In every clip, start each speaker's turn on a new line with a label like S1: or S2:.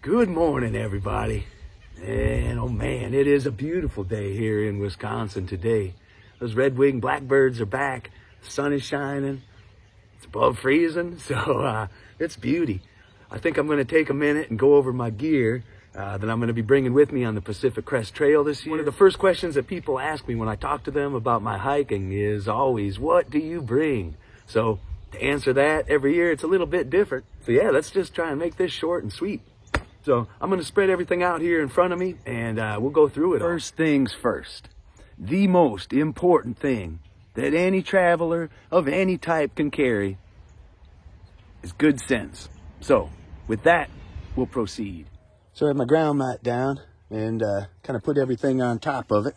S1: Good morning, everybody. And oh man, it is a beautiful day here in Wisconsin today. Those red-winged blackbirds are back. The sun is shining. It's above freezing, so it's beauty. I think I'm going to take a minute and go over my gear that I'm going to be bringing with me on the Pacific Crest Trail this year. One of the first questions that people ask me when I talk to them about my hiking is always, what do you bring? So to answer that, every year it's a little bit different. So yeah, let's just try and make this short and sweet. So I'm going to spread everything out here in front of me and we'll go through it. First things first, the most important thing that any traveler of any type can carry is good sense. So with that, we'll proceed. So I have my ground mat down and kind of put everything on top of it.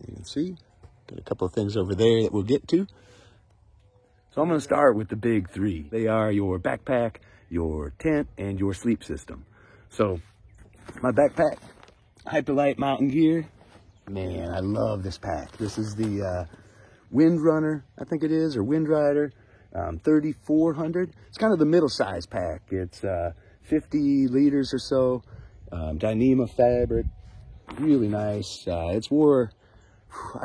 S1: You can see, got a couple of things over there that we'll get to. So I'm going to start with the big three. They are your backpack, your tent, and your sleep system. So my backpack, Hyperlite Mountain Gear. Man, I love this pack. This is the Windrunner, I think it is, or Windrider 3400. It's kind of the middle size pack. It's 50 liters or so, Dyneema fabric, really nice. I've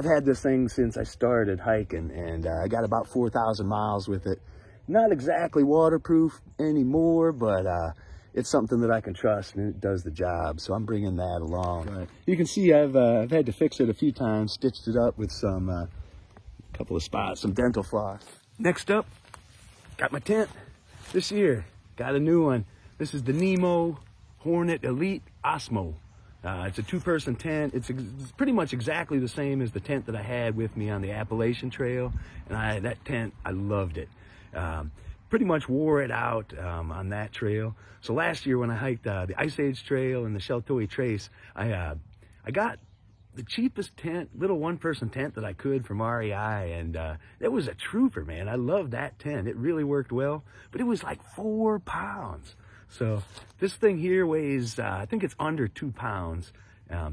S1: had this thing since I started hiking, and I got about 4,000 miles with it. Not exactly waterproof anymore, but it's something that I can trust, and it does the job. So I'm bringing that along. Right. You can see I've had to fix it a few times, stitched it up with some couple of spots, some dental floss. Next up, got my tent. This year, got a new one. This is the Nemo Hornet Elite Osmo. It's a two-person tent. It's pretty much exactly the same as the tent that I had with me on the Appalachian Trail. And that tent, I loved it. Pretty much wore it out on that trail. So last year when I hiked the Ice Age Trail and the Sheltowee Trace, I got the cheapest tent, little one-person tent that I could from REI, and it was a trooper, man. I loved that tent. It really worked well, but it was like 4 pounds. So this thing here weighs, I think it's under 2 pounds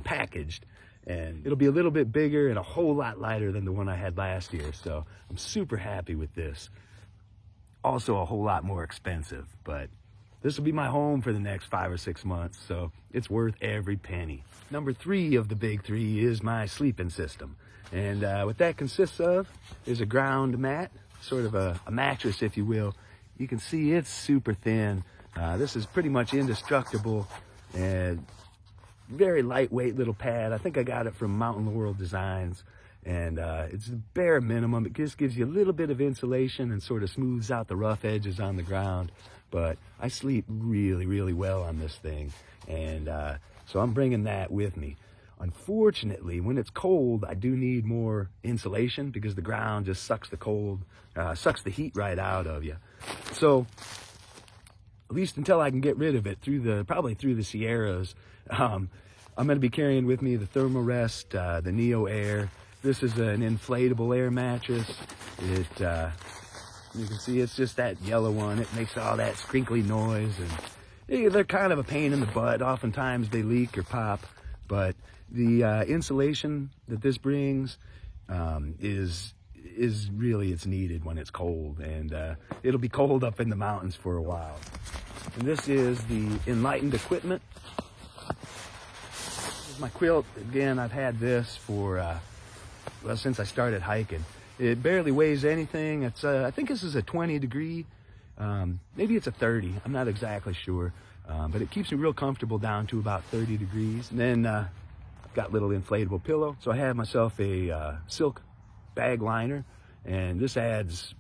S1: packaged, and it'll be a little bit bigger and a whole lot lighter than the one I had last year. So I'm super happy with this. Also a whole lot more expensive, but this will be my home for the next 5 or 6 months, so it's worth every penny. Number 3 of the big 3 is my sleeping system. And what that consists of is a ground mat, sort of a mattress, if you will. You can see it's super thin. This is pretty much indestructible and very lightweight little pad. I think I got it from Mountain Laurel Designs. And it's the bare minimum. It just gives you a little bit of insulation and sort of smooths out the rough edges on the ground. But I sleep really, really well on this thing. And so I'm bringing that with me. Unfortunately, when it's cold, I do need more insulation because the ground just sucks the cold, sucks the heat right out of you. So at least until I can get rid of it probably through the Sierras, I'm going to be carrying with me the Thermarest, the Neo Air. This is an inflatable air mattress. You can see it's just that yellow one. It makes all that scrinkly noise, and they're kind of a pain in the butt. Oftentimes they leak or pop, but the insulation that this brings is really, it's needed when it's cold, and it'll be cold up in the mountains for a while. And this is the Enlightened equipment. This is my quilt. Again, I've had this for well, since I started hiking. It barely weighs anything. It's I think this is a 20 degree, maybe it's a 30, I'm not exactly sure, but it keeps me real comfortable down to about 30 degrees. And then I've got a little inflatable pillow. So I have myself a silk bag liner, and this adds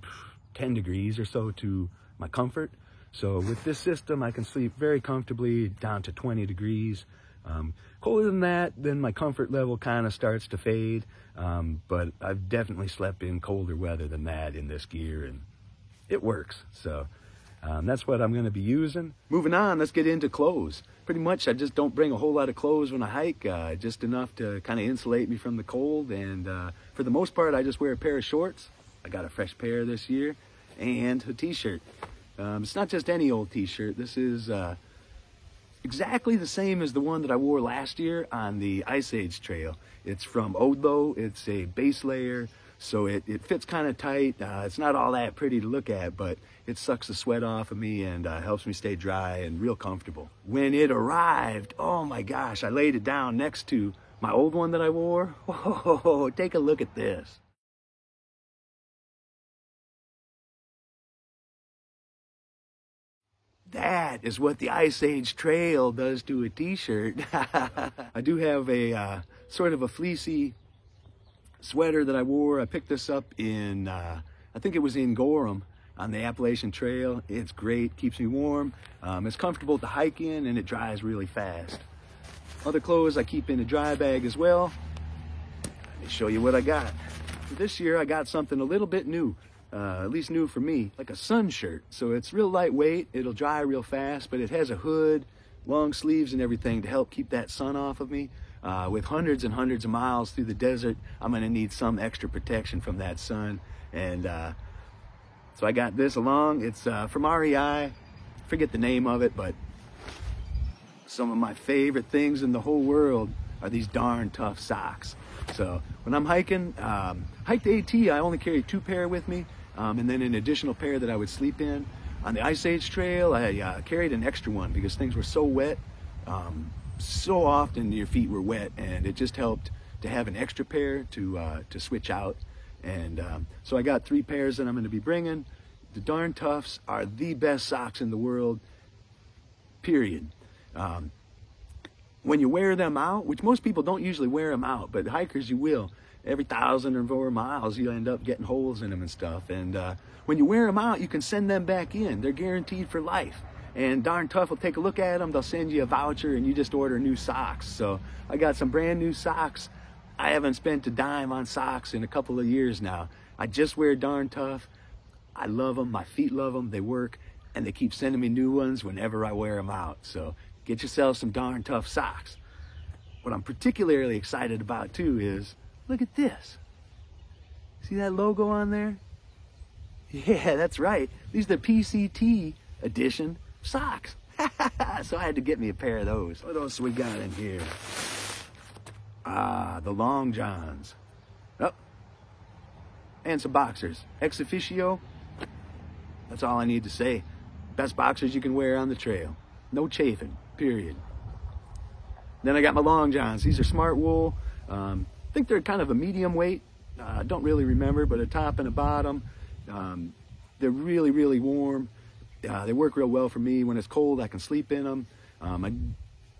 S1: 10 degrees or so to my comfort. So with this system, I can sleep very comfortably down to 20 degrees. Colder than that, then my comfort level kind of starts to fade. But I've definitely slept in colder weather than that in this gear, and it works. So that's what I'm going to be using. Moving on, let's get into clothes. Pretty much, I just don't bring a whole lot of clothes when I hike, just enough to kind of insulate me from the cold. And for the most part, I just wear a pair of shorts. I got a fresh pair this year, and a t-shirt. It's not just any old t-shirt. This is exactly the same as the one that I wore last year on the Ice Age Trail. It's from Odlo. It's a base layer So it fits kind of tight. It's not all that pretty to look at, but it sucks the sweat off of me and helps me stay dry and real comfortable. When it arrived, oh my gosh, I laid it down next to my old one that I wore. Whoa, take a look at this. That is what the Ice Age Trail does to a t-shirt. I do have a sort of a fleecy sweater that I wore. I picked this up in, I think it was in Gorham on the Appalachian Trail. It's great, keeps me warm. It's comfortable to hike in and it dries really fast. Other clothes I keep in a dry bag as well. Let me show you what I got. For this year I got something a little bit new. At least new for me, like a sun shirt. So it's real lightweight, it'll dry real fast, but it has a hood, long sleeves and everything to help keep that sun off of me. With hundreds and hundreds of miles through the desert, I'm gonna need some extra protection from that sun. And so I got this along. It's from REI, forget the name of it, but some of my favorite things in the whole world are these darn tough socks. So when I'm hiking, hiked AT, I only carry 2 pair with me. And then an additional pair that I would sleep in. On the Ice Age Trail, I carried an extra one because things were so wet. So often your feet were wet, and it just helped to have an extra pair to switch out. And so I got 3 pairs that I'm going to be bringing. The Darn Toughs are the best socks in the world, period. When you wear them out, which most people don't usually wear them out, but hikers you will. Every 1,000 or more miles, you end up getting holes in them and stuff. And when you wear them out, you can send them back in. They're guaranteed for life. And Darn Tough will take a look at them. They'll send you a voucher, and you just order new socks. So I got some brand new socks. I haven't spent a dime on socks in a couple of years now. I just wear Darn Tough. I love them. My feet love them. They work. And they keep sending me new ones whenever I wear them out. So get yourself some Darn Tough socks. What I'm particularly excited about, too, is look at this. See that logo on there? Yeah, that's right. These are the PCT edition socks. So I had to get me a pair of those. What else we got in here? The Long Johns. Oh, and some boxers. Ex officio. That's all I need to say. Best boxers you can wear on the trail. No chafing, period. Then I got my Long Johns. These are smart wool. I think they're kind of a medium weight. Don't really remember, but a top and a bottom. They're really, really warm. They work real well for me. When it's cold, I can sleep in them.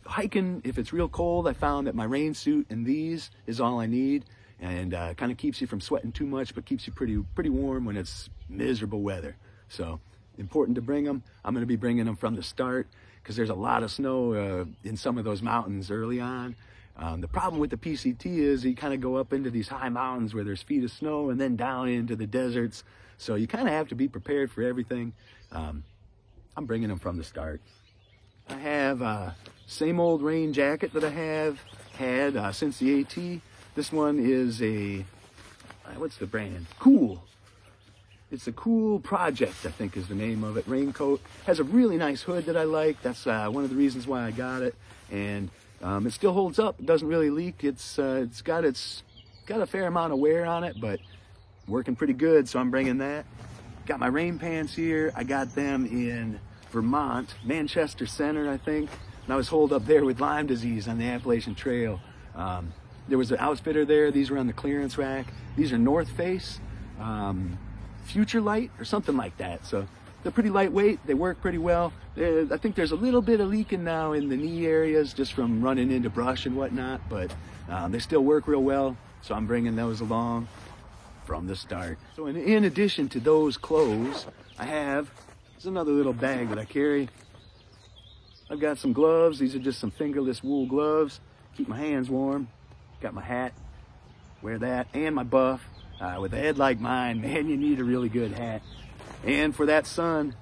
S1: Hiking, if it's real cold, I found that my rain suit and these is all I need. And kind of keeps you from sweating too much, but keeps you pretty warm when it's miserable weather. So important to bring them. I'm going to be bringing them from the start because there's a lot of snow in some of those mountains early on. The problem with the PCT is you kind of go up into these high mountains where there's feet of snow and then down into the deserts. So you kind of have to be prepared for everything. I'm bringing them from the start. I have same old rain jacket that I have had since the AT. This one is a, what's the brand? Cool. It's a Cool Project, I think is the name of it. Raincoat. Has a really nice hood that I like. That's one of the reasons why I got it. And it still holds up. It doesn't really leak. It's got a fair amount of wear on it, but working pretty good, so I'm bringing that. Got my rain pants here. I got them in Vermont, Manchester Center, I think. And I was holed up there with Lyme disease on the Appalachian Trail. There was an outfitter there. These were on the clearance rack. These are North Face Future Light or something like that. So they're pretty lightweight. They work pretty well. I think there's a little bit of leaking now in the knee areas just from running into brush and whatnot, but they still work real well. So I'm bringing those along from the start. So in addition to those clothes, there's another little bag that I carry. I've got some gloves. These are just some fingerless wool gloves. Keep my hands warm. Got my hat. Wear that. And my buff. With a head like mine, man, you need a really good hat. And for that sun,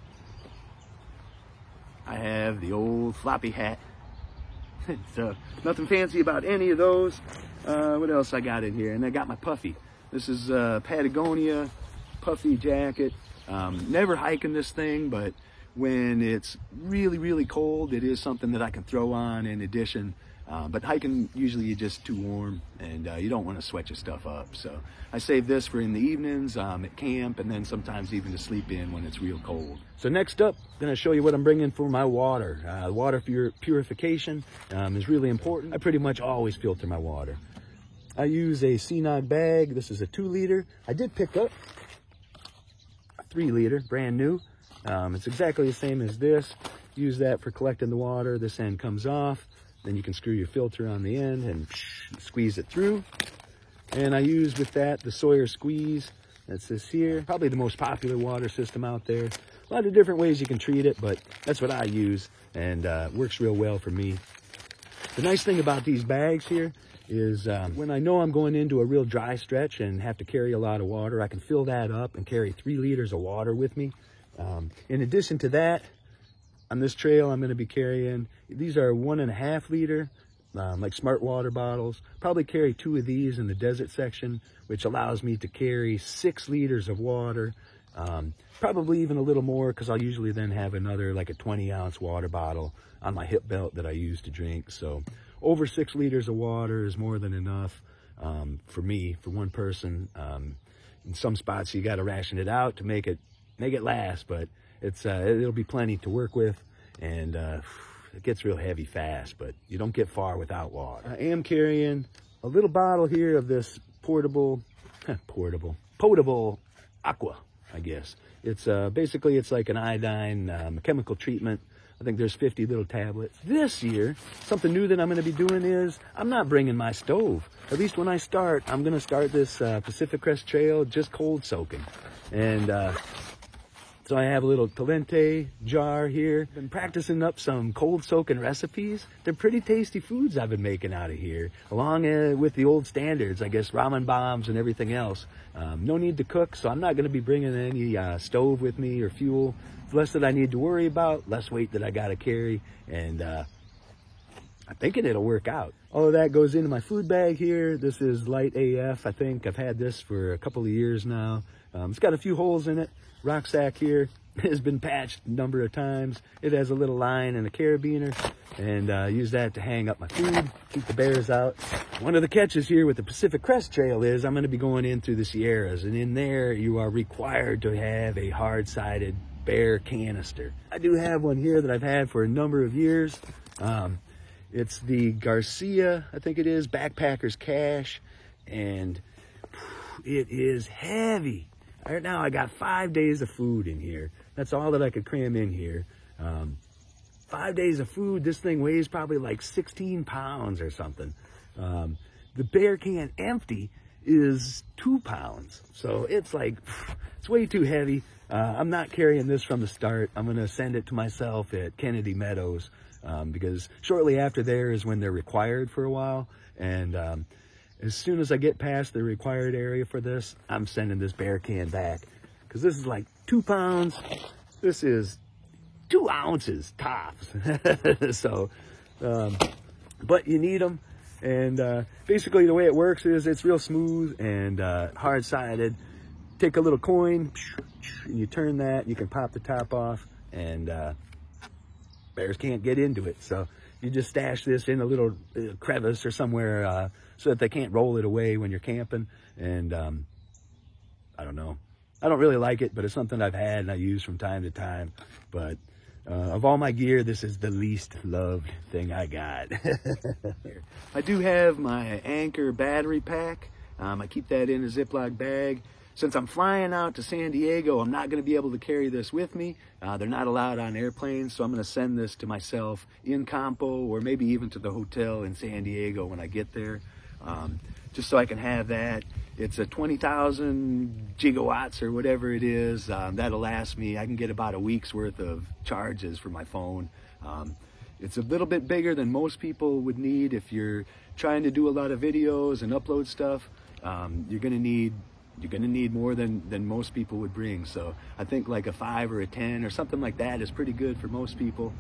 S1: I have the old floppy hat. So nothing fancy about any of those. What else I got in here? And I got my puffy. This is Patagonia puffy jacket. Never hiking this thing, but when it's really, really cold, it is something that I can throw on in addition. But hiking, usually you're just too warm and you don't want to sweat your stuff up. So I save this for in the evenings at camp, and then sometimes even to sleep in when it's real cold. So next up, I'm going to show you what I'm bringing for my water. Water purification is really important. I pretty much always filter my water. I use a CNOG bag. This is a 2 liter. I did pick up a 3 liter, brand new. It's exactly the same as this. Use that for collecting the water. This end comes off. Then you can screw your filter on the end and squeeze it through. And I use with that the Sawyer Squeeze. That's this here. Probably the most popular water system out there. A lot of different ways you can treat it, but that's what I use, and works real well for me. The nice thing about these bags here is when I know I'm going into a real dry stretch and have to carry a lot of water, I can fill that up and carry 3 liters of water with me. In addition to that, on this trail, I'm going to be carrying, these are 1.5 liter, like smart water bottles. Probably carry 2 of these in the desert section, which allows me to carry 6 liters of water. Probably even a little more, because I'll usually then have another, like a 20-ounce water bottle on my hip belt that I use to drink. So over 6 liters of water is more than enough for me, for one person. In some spots, you got to ration it out to make it last, but it'll be plenty to work with, and it gets real heavy fast, but you don't get far without water. I am carrying a little bottle here of this potable aqua, I guess. It's basically, it's like an iodine chemical treatment. I think there's 50 little tablets. This year, something new that I'm going to be doing is I'm not bringing my stove. At least when I start, I'm going to start this Pacific Crest Trail just cold soaking. And so I have a little Talente jar here. Been practicing up some cold soaking recipes. They're pretty tasty foods I've been making out of here, along with the old standards, I guess, ramen bombs and everything else. No need to cook, so I'm not going to be bringing any stove with me or fuel. Less that I need to worry about, less weight that I got to carry, and I'm thinking it'll work out. All of that goes into my food bag here. This is Light AF, I think. I've had this for a couple of years now. It's got a few holes in it. Rucksack here has been patched a number of times. It has a little line and a carabiner, and use that to hang up my food, keep the bears out. One of the catches here with the Pacific Crest Trail is I'm going to be going in through the Sierras, and in there you are required to have a hard-sided bear canister. I do have one here that I've had for a number of years. It's the Garcia, I think it is, Backpacker's Cache, and it is heavy. Right now I got 5 days of food in here. That's all that I could cram in here. 5 days of food. This thing weighs probably like 16 pounds or something. The bear can empty is 2 pounds. So it's like, it's way too heavy. I'm not carrying this from the start. I'm going to send it to myself at Kennedy Meadows because shortly after there is when they're required for a while. And as soon as I get past the required area for this, I'm sending this bear can back, because this is like 2 pounds. This is 2 ounces tops. So, but you need them. And basically the way it works is it's real smooth and hard-sided. Take a little coin, and you turn that, you can pop the top off, and bears can't get into it. So you just stash this in a little crevice or somewhere so that they can't roll it away when you're camping. And I don't know. I don't really like it, but it's something I've had and I use from time to time. But of all my gear, this is the least loved thing I got. I do have my Anchor battery pack. I keep that in a Ziploc bag. Since I'm flying out to San Diego, I'm not going to be able to carry this with me. They're not allowed on airplanes, so I'm going to send this to myself in Campo, or maybe even to the hotel in San Diego when I get there, just so I can have that. It's a 20,000 gigawatts or whatever it is. That'll last me. I can get about a week's worth of charges for my phone. It's a little bit bigger than most people would need if you're trying to do a lot of videos and upload stuff. You're going to need more than most people would bring. So I think like a 5 or a 10 or something like that is pretty good for most people.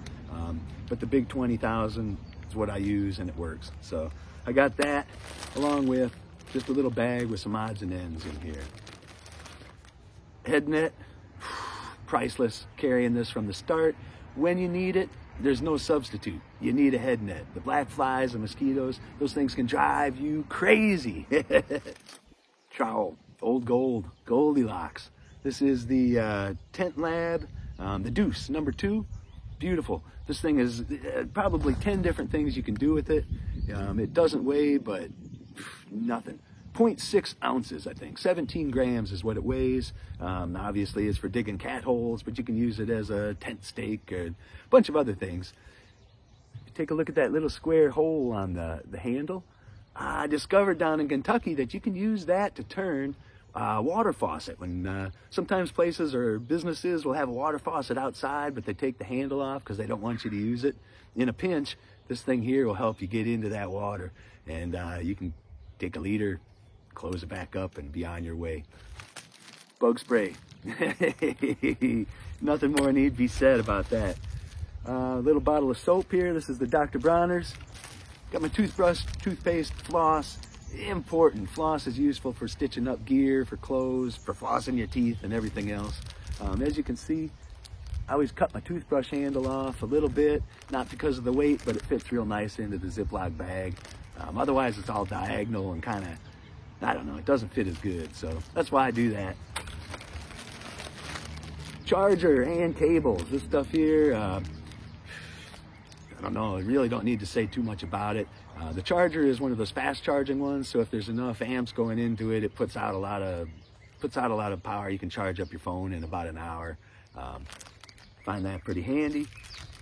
S1: But the big 20,000 is what I use, and it works. So I got that along with just a little bag with some odds and ends in here. Head net, priceless carrying this from the start. When you need it, there's no substitute. You need a head net. The black flies, the mosquitoes, those things can drive you crazy. Trowel, old gold, Goldilocks. This is the Tent Lab, the Deuce, number 2. Beautiful. This thing is probably 10 different things you can do with it. It doesn't weigh, but nothing. 0.6 ounces, I think. 17 grams is what it weighs. Obviously, it's for digging cat holes, but you can use it as a tent stake or a bunch of other things. Take a look at that little square hole on the handle. I discovered down in Kentucky that you can use that to turn a water faucet. When sometimes places or businesses will have a water faucet outside, but they take the handle off because they don't want you to use it. In a pinch, this thing here will help you get into that water, and you can take a liter, close it back up, and be on your way. Bug spray. Nothing more need be said about that. Little bottle of soap here. This is the Dr. Bronner's. Got my toothbrush, toothpaste, floss. Important. Floss is useful for stitching up gear, for clothes, for flossing your teeth, and everything else. As you can see, I always cut my toothbrush handle off a little bit, not because of the weight, but it fits real nice into the Ziploc bag. Otherwise, it's all diagonal and kind of, I don't know, it doesn't fit as good. So that's why I do that. Charger and cables. This stuff here, I don't know, I really don't need to say too much about it. The charger is one of those fast charging ones, so if there's enough amps going into it, it puts out a lot of power. You can charge up your phone in about an hour. Find that pretty handy.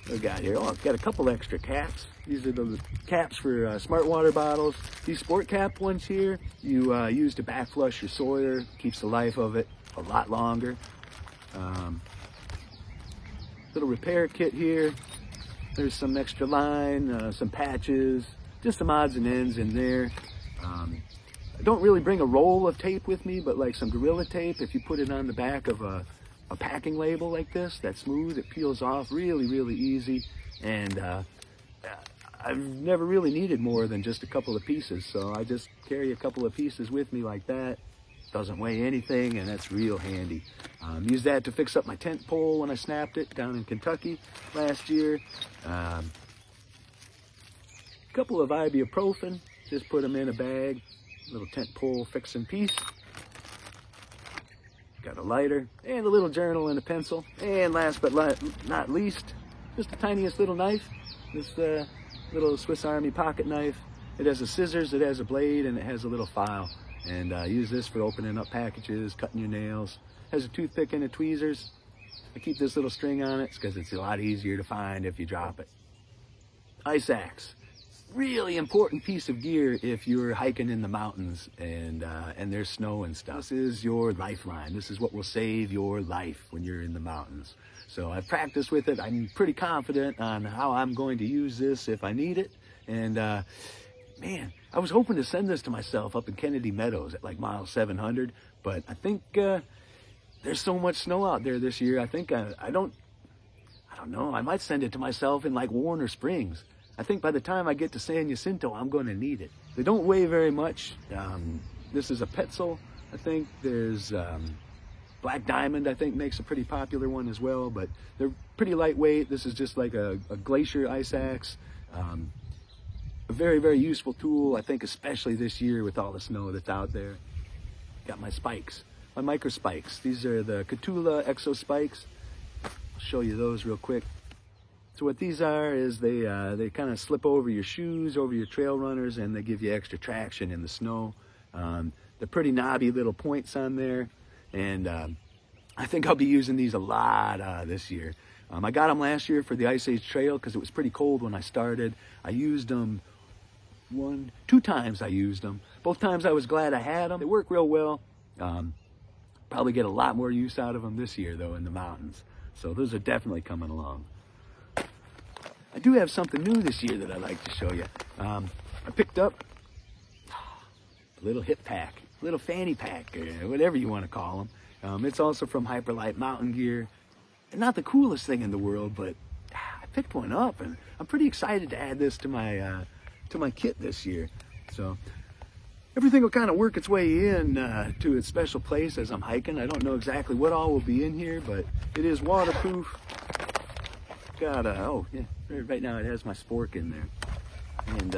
S1: What we got here? Oh, I've got a couple extra caps. These are the caps for smart water bottles. These sport cap ones here, you use to back flush your Sawyer. Keeps the life of it a lot longer. Little repair kit here. There's some extra line, some patches, just some odds and ends in there. I don't really bring a roll of tape with me, but like some Gorilla Tape, if you put it on the back of a packing label like this, that's smooth, it peels off really, really easy. And I've never really needed more than just a couple of pieces, so I just carry a couple of pieces with me like that. Doesn't weigh anything, and that's real handy. Used that to fix up my tent pole when I snapped it down in Kentucky last year. Couple of ibuprofen, just put them in a bag. Little tent pole fixing piece. Got a lighter and a little journal and a pencil. And last but not least, just the tiniest little knife. This little Swiss Army pocket knife. It has a scissors, it has a blade, and it has a little file. And use this for opening up packages, cutting your nails. Has a toothpick and a tweezers. I keep this little string on it because it's a lot easier to find if you drop it. Ice axe. Really important piece of gear if you're hiking in the mountains and there's snow and stuff. This is your lifeline. This is what will save your life when you're in the mountains. So I've practiced with it. I'm pretty confident on how I'm going to use this if I need it. And man, I was hoping to send this to myself up in Kennedy Meadows at like mile 700, but I think there's so much snow out there this year. I think I don't know. I might send it to myself in like Warner Springs. I think by the time I get to San Jacinto, I'm going to need it. They don't weigh very much. This is a Petzl, I think. There's Black Diamond, I think, makes a pretty popular one as well, but they're pretty lightweight. This is just like a glacier ice axe. A very, very useful tool, I think, especially this year with all the snow that's out there. Got my spikes, my micro spikes. These are the Catula Exo Spikes. I'll show you those real quick. So what these are is they kind of slip over your shoes, over your trail runners, and they give you extra traction in the snow. They're pretty knobby little points on there, and I think I'll be using these a lot this year. I got them last year for the Ice Age Trail because it was pretty cold when I started. I used them two times I used them. Both times I was glad I had them. They work real well. Probably get a lot more use out of them this year, though, in the mountains. So those are definitely coming along. I do have something new this year that I'd like to show you. I picked up a little hip pack, a little fanny pack, or whatever you want to call them. It's also from Hyperlite Mountain Gear. Not the coolest thing in the world, but I picked one up, and I'm pretty excited to add this to my kit this year. So everything will kind of work its way in to its special place as I'm hiking. I don't know exactly what all will be in here, but it is waterproof. Got oh yeah, right now it has my spork in there, and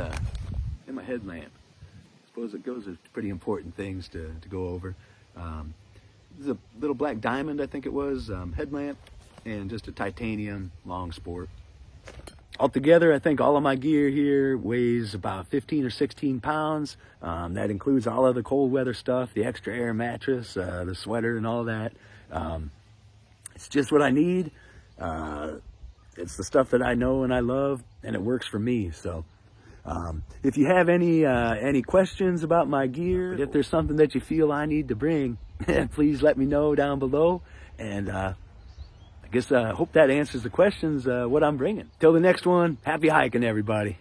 S1: my headlamp. I suppose those are pretty important things to go over. There's a little black diamond, I think it was, headlamp, and just a titanium long sport. Altogether, I think all of my gear here weighs about 15 or 16 pounds. That includes all of the cold weather stuff, the extra air mattress, the sweater and all that. It's just what I need. It's the stuff that I know and I love, and it works for me. So if you have any questions about my gear, if there's something that you feel I need to bring, please let me know down below. And I guess I hope that answers the questions, what I'm bringing. Till the next one, happy hiking, everybody.